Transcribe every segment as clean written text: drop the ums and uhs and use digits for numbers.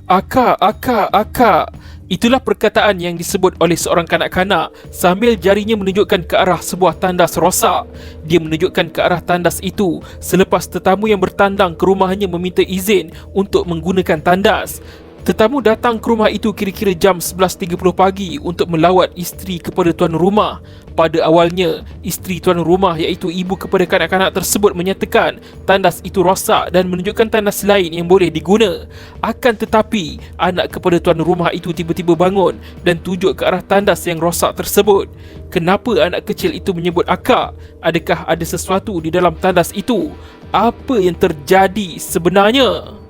Akak, akak, akak. Itulah perkataan yang disebut oleh seorang kanak-kanak sambil jarinya menunjukkan ke arah sebuah tandas rosak. Dia menunjukkan ke arah tandas itu selepas tetamu yang bertandang ke rumahnya meminta izin untuk menggunakan tandas. Tetamu datang ke rumah itu kira-kira jam 11.30 pagi untuk melawat isteri kepada tuan rumah. Pada awalnya, isteri tuan rumah iaitu ibu kepada kanak-kanak tersebut menyatakan tandas itu rosak dan menunjukkan tandas lain yang boleh diguna. Akan tetapi, anak kepada tuan rumah itu tiba-tiba bangun dan tunjuk ke arah tandas yang rosak tersebut. Kenapa anak kecil itu menyebut akak? Adakah ada sesuatu di dalam tandas itu? Apa yang terjadi sebenarnya?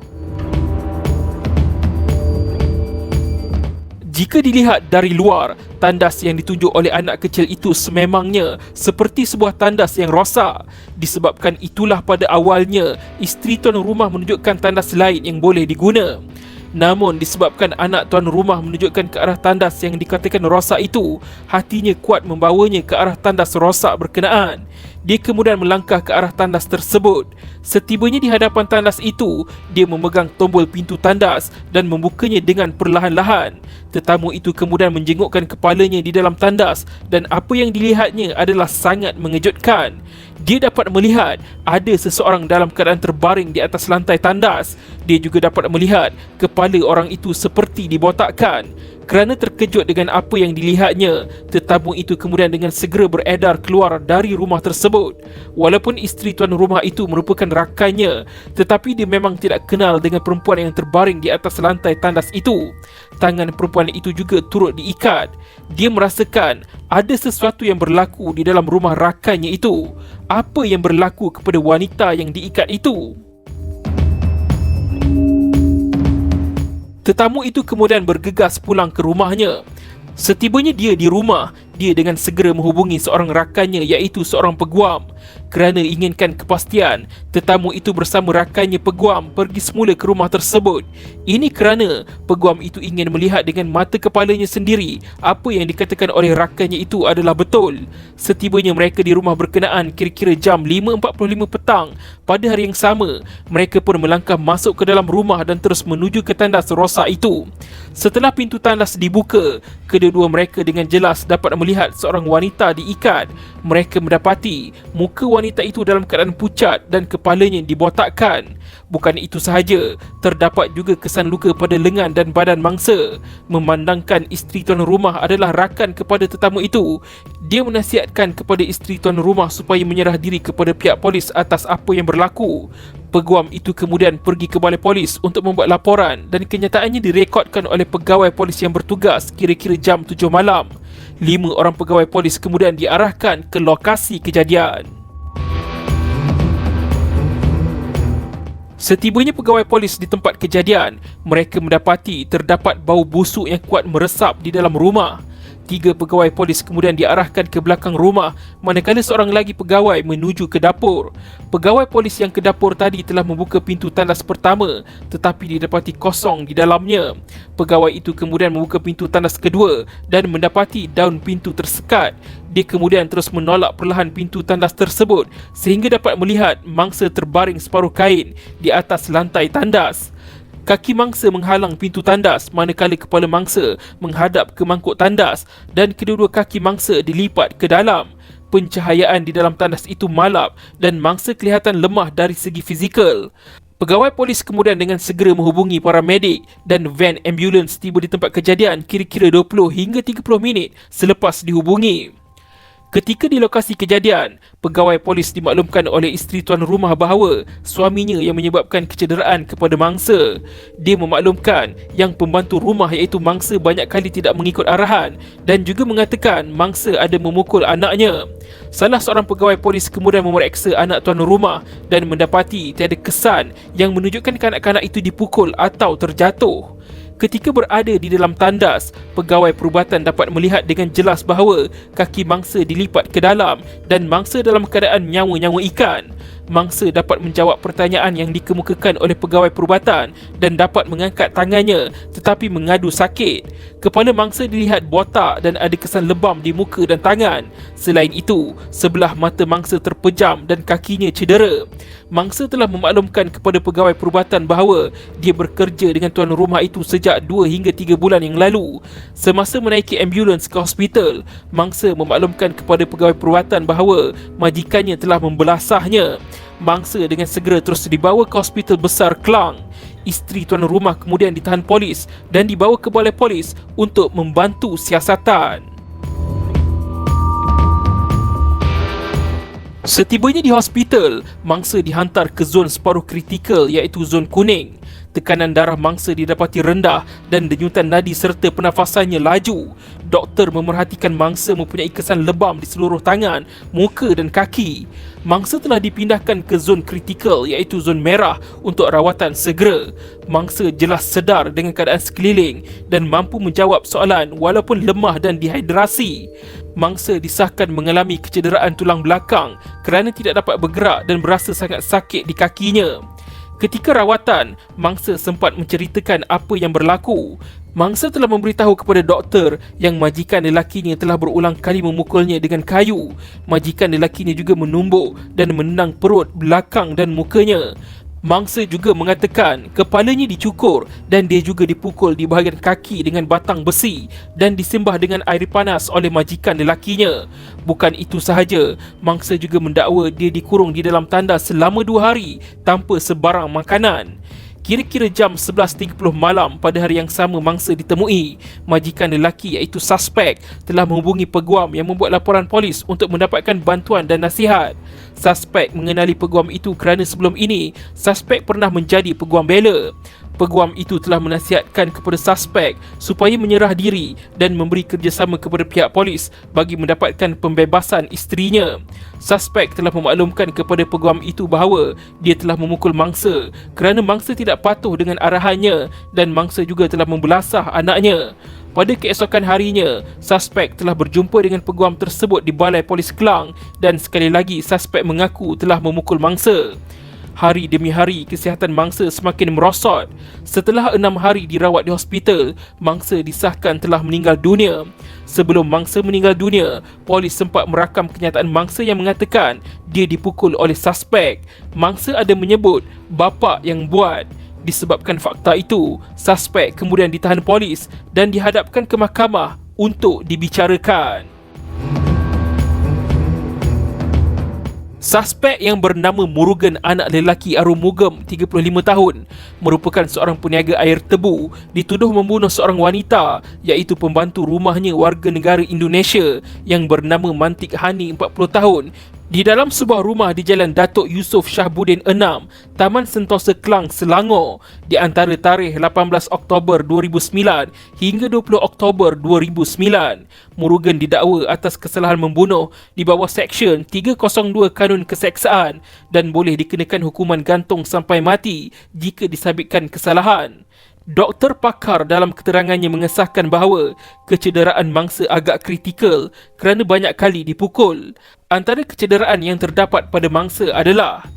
Jika dilihat dari luar, tandas yang ditunjuk oleh anak kecil itu sememangnya seperti sebuah tandas yang rosak. Disebabkan itulah pada awalnya, isteri tuan rumah menunjukkan tandas lain yang boleh diguna. Namun disebabkan anak tuan rumah menunjukkan ke arah tandas yang dikatakan rosak itu, hatinya kuat membawanya ke arah tandas rosak berkenaan. Dia kemudian melangkah ke arah tandas tersebut. Setibanya di hadapan tandas itu, dia memegang tombol pintu tandas dan membukanya dengan perlahan-lahan. Tetamu itu kemudian menjengukkan kepalanya di dalam tandas dan apa yang dilihatnya adalah sangat mengejutkan. Dia dapat melihat ada seseorang dalam keadaan terbaring di atas lantai tandas. Dia juga dapat melihat kepala orang itu seperti dibotakkan. Kerana terkejut dengan apa yang dilihatnya, tetamu itu kemudian dengan segera beredar keluar dari rumah tersebut. Walaupun isteri tuan rumah itu merupakan rakannya, tetapi dia memang tidak kenal dengan perempuan yang terbaring di atas lantai tandas itu. Tangan perempuan itu juga turut diikat. Dia merasakan ada sesuatu yang berlaku di dalam rumah rakannya itu. Apa yang berlaku kepada wanita yang diikat itu? Tetamu itu kemudian bergegas pulang ke rumahnya. Setibanya dia di rumah, dia dengan segera menghubungi seorang rakannya iaitu seorang peguam. Kerana inginkan kepastian, tetamu itu bersama rakannya peguam pergi semula ke rumah tersebut. Ini kerana peguam itu ingin melihat dengan mata kepalanya sendiri apa yang dikatakan oleh rakannya itu adalah betul. Setibanya mereka di rumah berkenaan kira-kira jam 5.45 petang pada hari yang sama, mereka pun melangkah masuk ke dalam rumah dan terus menuju ke tandas rosak itu. Setelah pintu tandas dibuka, kedua-dua mereka dengan jelas dapat melihat seorang wanita diikat. Mereka mendapati muka wanita itu dalam keadaan pucat dan kepalanya dibotakkan. Bukan itu sahaja, terdapat juga kesan luka pada lengan dan badan mangsa. Memandangkan isteri tuan rumah adalah rakan kepada tetamu itu, dia menasihatkan kepada isteri tuan rumah supaya menyerah diri kepada pihak polis atas apa yang berlaku. Peguam itu kemudian pergi ke balai polis untuk membuat laporan dan kenyataannya direkodkan oleh pegawai polis yang bertugas kira-kira jam 7 malam. 5 orang pegawai polis kemudian diarahkan ke lokasi kejadian. Setibanya pegawai polis di tempat kejadian, mereka mendapati terdapat bau busuk yang kuat meresap di dalam rumah. 3 pegawai polis kemudian diarahkan ke belakang rumah, manakala seorang lagi pegawai menuju ke dapur. Pegawai polis yang ke dapur tadi telah membuka pintu tandas pertama, tetapi didapati kosong di dalamnya. Pegawai itu kemudian membuka pintu tandas kedua dan mendapati daun pintu tersekat. Dia kemudian terus menolak perlahan pintu tandas tersebut sehingga dapat melihat mangsa terbaring separuh kain di atas lantai tandas. Kaki mangsa menghalang pintu tandas manakala kepala mangsa menghadap ke mangkuk tandas dan kedua-dua kaki mangsa dilipat ke dalam. Pencahayaan di dalam tandas itu malap dan mangsa kelihatan lemah dari segi fizikal. Pegawai polis kemudian dengan segera menghubungi para medik dan van ambulans tiba di tempat kejadian kira-kira 20 hingga 30 minit selepas dihubungi. Ketika di lokasi kejadian, pegawai polis dimaklumkan oleh isteri tuan rumah bahawa suaminya yang menyebabkan kecederaan kepada mangsa. Dia memaklumkan yang pembantu rumah iaitu mangsa banyak kali tidak mengikut arahan dan juga mengatakan mangsa ada memukul anaknya. Salah seorang pegawai polis kemudian memeriksa anak tuan rumah dan mendapati tiada kesan yang menunjukkan kanak-kanak itu dipukul atau terjatuh. Ketika berada di dalam tandas, pegawai perubatan dapat melihat dengan jelas bahawa kaki mangsa dilipat ke dalam dan mangsa dalam keadaan nyawa-nyawa ikan. mangsa dapat menjawab pertanyaan yang dikemukakan oleh pegawai perubatan dan dapat mengangkat tangannya tetapi mengadu sakit. Kepala mangsa dilihat botak dan ada kesan lebam di muka dan tangan. Selain itu, sebelah mata mangsa terpejam dan kakinya cedera. Mangsa telah memaklumkan kepada pegawai perubatan bahawa dia bekerja dengan tuan rumah itu sejak 2 hingga 3 bulan yang lalu. Semasa menaiki ambulans ke hospital, mangsa memaklumkan kepada pegawai perubatan bahawa majikannya telah membelasahnya. Mangsa dengan segera terus dibawa ke hospital besar Klang. Isteri tuan rumah kemudian ditahan polis dan dibawa ke balai polis untuk membantu siasatan. Setibanya di hospital, mangsa dihantar ke zon separuh kritikal iaitu zon kuning. Tekanan darah mangsa didapati rendah dan denyutan nadi serta pernafasannya laju. Doktor memerhatikan mangsa mempunyai kesan lebam di seluruh tangan, muka dan kaki. Mangsa telah dipindahkan ke zon kritikal iaitu zon merah untuk rawatan segera. Mangsa jelas sedar dengan keadaan sekeliling dan mampu menjawab soalan walaupun lemah dan dehidrasi. Mangsa disahkan mengalami kecederaan tulang belakang kerana tidak dapat bergerak dan berasa sangat sakit di kakinya. Ketika rawatan, mangsa sempat menceritakan apa yang berlaku. Mangsa telah memberitahu kepada doktor yang majikan lelakinya telah berulang kali memukulnya dengan kayu. Majikan lelakinya juga menumbuk dan menendang perut, belakang dan mukanya. Mangsa juga mengatakan kepalanya dicukur dan dia juga dipukul di bahagian kaki dengan batang besi dan disembah dengan air panas oleh majikan lelakinya. Bukan itu sahaja, mangsa juga mendakwa dia dikurung di dalam tandas selama 2 hari tanpa sebarang makanan. Kira-kira jam 11.30 malam pada hari yang sama mangsa ditemui, majikan lelaki iaitu suspek telah menghubungi peguam yang membuat laporan polis untuk mendapatkan bantuan dan nasihat. Suspek mengenali peguam itu kerana sebelum ini suspek pernah menjadi peguam bela. Peguam itu telah menasihatkan kepada suspek supaya menyerah diri dan memberi kerjasama kepada pihak polis bagi mendapatkan pembebasan isterinya. Suspek telah memaklumkan kepada peguam itu bahawa dia telah memukul mangsa kerana mangsa tidak patuh dengan arahannya dan mangsa juga telah membelasah anaknya. Pada keesokan harinya, suspek telah berjumpa dengan peguam tersebut di balai polis Klang dan sekali lagi suspek mengaku telah memukul mangsa. Hari demi hari, kesihatan mangsa semakin merosot. Setelah 6 hari dirawat di hospital, mangsa disahkan telah meninggal dunia. Sebelum mangsa meninggal dunia, polis sempat merakam kenyataan mangsa yang mengatakan dia dipukul oleh suspek. Mangsa ada menyebut bapa yang buat. Disebabkan fakta itu, suspek kemudian ditahan polis dan dihadapkan ke mahkamah untuk dibicarakan. Suspek yang bernama Murugan anak lelaki Arumugam 35 tahun merupakan seorang peniaga air tebu dituduh membunuh seorang wanita iaitu pembantu rumahnya warga negara Indonesia yang bernama Mantik Hani 40 tahun di dalam sebuah rumah di Jalan Datuk Yusof Shahbudin 6, Taman Sentosa Klang, Selangor di antara tarikh 18 Oktober 2009 hingga 20 Oktober 2009. Murugan didakwa atas kesalahan membunuh di bawah Seksyen 302 Kanun Keseksaan dan boleh dikenakan hukuman gantung sampai mati jika disabitkan kesalahan. Doktor pakar dalam keterangannya mengesahkan bahawa kecederaan mangsa agak kritikal kerana banyak kali dipukul. Antara kecederaan yang terdapat pada mangsa adalah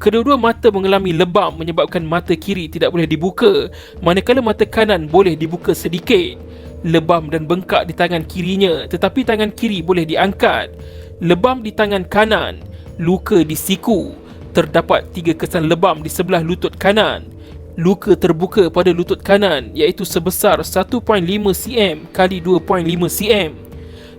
kedua-dua mata mengalami lebam menyebabkan mata kiri tidak boleh dibuka, manakala mata kanan boleh dibuka sedikit. Lebam dan bengkak di tangan kirinya tetapi tangan kiri boleh diangkat. Lebam di tangan kanan, luka di siku. Terdapat 3 kesan lebam di sebelah lutut kanan. Luka terbuka pada lutut kanan iaitu sebesar 1.5 cm kali 2.5 cm.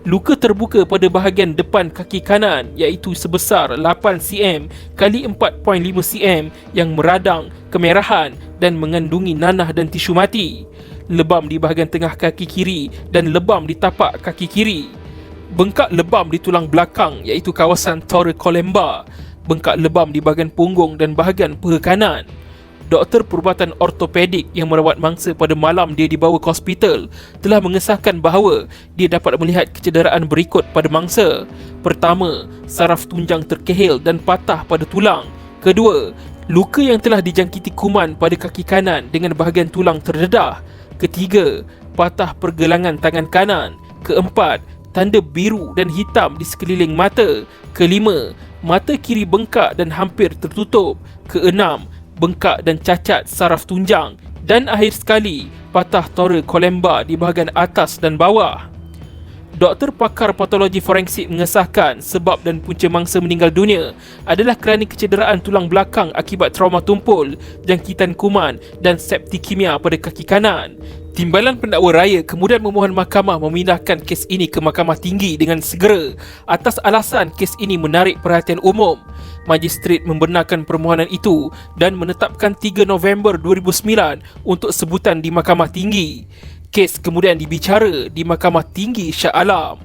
Luka terbuka pada bahagian depan kaki kanan iaitu sebesar 8 cm kali 4.5 cm yang meradang, kemerahan dan mengandungi nanah dan tisu mati. Lebam di bahagian tengah kaki kiri dan lebam di tapak kaki kiri. Bengkak lebam di tulang belakang iaitu kawasan thoracolembar. Bengkak lebam di bahagian punggung dan bahagian peha kanan. Doktor perubatan ortopedik yang merawat mangsa pada malam dia dibawa ke hospital telah mengesahkan bahawa dia dapat melihat kecederaan berikut pada mangsa. Pertama, saraf tunjang terkehil dan patah pada tulang. Kedua, luka yang telah dijangkiti kuman pada kaki kanan dengan bahagian tulang terdedah. Ketiga, patah pergelangan tangan kanan. Keempat, tanda biru dan hitam di sekeliling mata. Kelima, mata kiri bengkak dan hampir tertutup. Keenam, bengkak dan cacat saraf tunjang. Dan akhir sekali, patah tora kolemba di bahagian atas dan bawah. Doktor pakar patologi forensik mengesahkan sebab dan punca mangsa meninggal dunia adalah kerana kecederaan tulang belakang akibat trauma tumpul, jangkitan kuman dan septikemia pada kaki kanan. Timbalan Pendakwa Raya kemudian memohon mahkamah memindahkan kes ini ke Mahkamah Tinggi dengan segera atas alasan kes ini menarik perhatian umum. Magistrat membenarkan permohonan itu dan menetapkan 3 November 2009 untuk sebutan di Mahkamah Tinggi. Kes kemudian dibicara di Mahkamah Tinggi Shah Alam.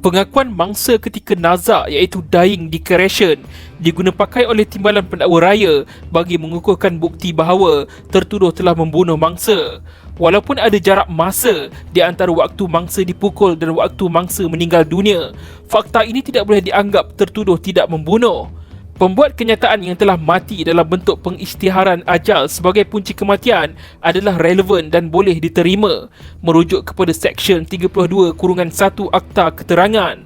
Pengakuan mangsa ketika nazak iaitu dying declaration diguna pakai oleh Timbalan Pendakwa Raya bagi mengukuhkan bukti bahawa tertuduh telah membunuh mangsa. Walaupun ada jarak masa di antara waktu mangsa dipukul dan waktu mangsa meninggal dunia, fakta ini tidak boleh dianggap tertuduh tidak membunuh. Pembuat kenyataan yang telah mati dalam bentuk pengisytiharan ajal sebagai punca kematian adalah relevan dan boleh diterima merujuk kepada Seksyen 32(1) Akta Keterangan.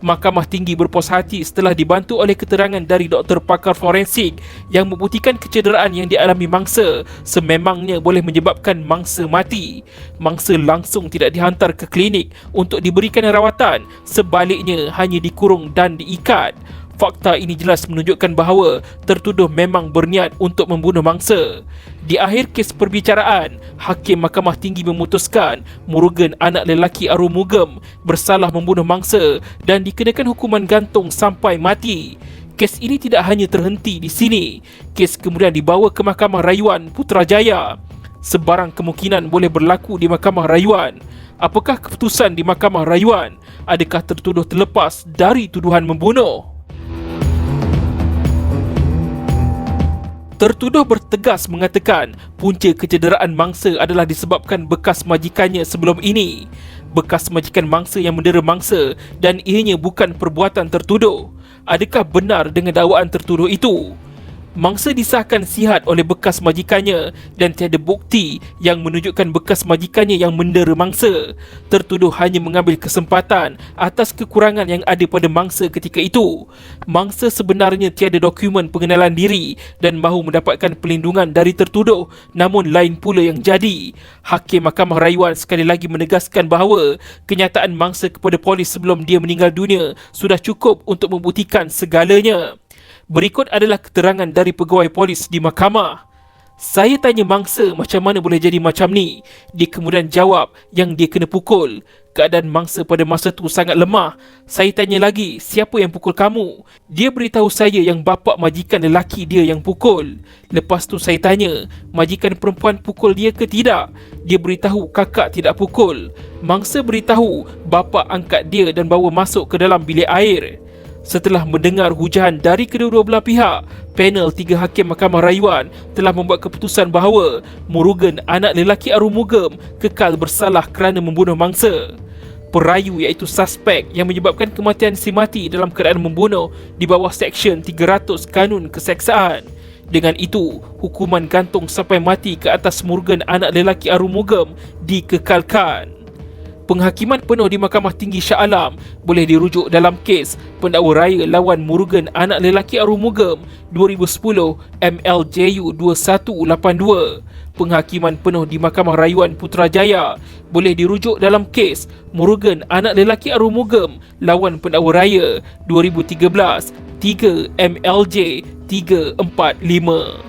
Mahkamah Tinggi berpuas hati setelah dibantu oleh keterangan dari doktor pakar forensik yang membuktikan kecederaan yang dialami mangsa sememangnya boleh menyebabkan mangsa mati. Mangsa langsung tidak dihantar ke klinik untuk diberikan rawatan, sebaliknya hanya dikurung dan diikat. Fakta ini jelas menunjukkan bahawa tertuduh memang berniat untuk membunuh mangsa. Di akhir kes perbicaraan, Hakim Mahkamah Tinggi memutuskan Murugan anak lelaki Arumugam bersalah membunuh mangsa dan dikenakan hukuman gantung sampai mati. Kes ini tidak hanya terhenti di sini. Kes kemudian dibawa ke Mahkamah Rayuan Putrajaya. Sebarang kemungkinan boleh berlaku di Mahkamah Rayuan. Apakah keputusan di Mahkamah Rayuan? Adakah tertuduh terlepas dari tuduhan membunuh? Tertuduh bertegas mengatakan punca kecederaan mangsa adalah disebabkan bekas majikannya sebelum ini. Bekas majikan mangsa yang mendera mangsa dan ianya bukan perbuatan tertuduh. Adakah benar dengan dakwaan tertuduh itu? Mangsa disahkan sihat oleh bekas majikannya dan tiada bukti yang menunjukkan bekas majikannya yang mendera mangsa. Tertuduh hanya mengambil kesempatan atas kekurangan yang ada pada mangsa ketika itu. Mangsa sebenarnya tiada dokumen pengenalan diri dan mahu mendapatkan perlindungan dari tertuduh, namun lain pula yang jadi. Hakim Mahkamah Rayuan sekali lagi menegaskan bahawa kenyataan mangsa kepada polis sebelum dia meninggal dunia sudah cukup untuk membuktikan segalanya. Berikut adalah keterangan dari pegawai polis di mahkamah. Saya tanya mangsa macam mana boleh jadi macam ni. Dia kemudian jawab yang dia kena pukul. Keadaan mangsa pada masa tu sangat lemah. Saya tanya lagi, siapa yang pukul kamu? Dia beritahu saya yang bapa majikan lelaki dia yang pukul. Lepas tu saya tanya, majikan perempuan pukul dia ke tidak? Dia beritahu kakak tidak pukul. Mangsa beritahu bapa angkat dia dan bawa masuk ke dalam bilik air. Setelah mendengar hujahan dari kedua-dua belah pihak, panel 3 Hakim Mahkamah Rayuan telah membuat keputusan bahawa Murugan anak lelaki Arumugam kekal bersalah kerana membunuh mangsa. Perayu iaitu suspek yang menyebabkan kematian si mati dalam keadaan membunuh di bawah Seksyen 300 Kanun Keseksaan. Dengan itu, hukuman gantung sampai mati ke atas Murugan anak lelaki Arumugam dikekalkan. Penghakiman penuh di Mahkamah Tinggi Shah Alam boleh dirujuk dalam kes Pendakwa Raya lawan Murugan anak lelaki Arumugam 2010 MLJU 2182. Penghakiman penuh di Mahkamah Rayuan Putrajaya boleh dirujuk dalam kes Murugan anak lelaki Arumugam lawan Pendakwa Raya 2013 3 MLJ 345.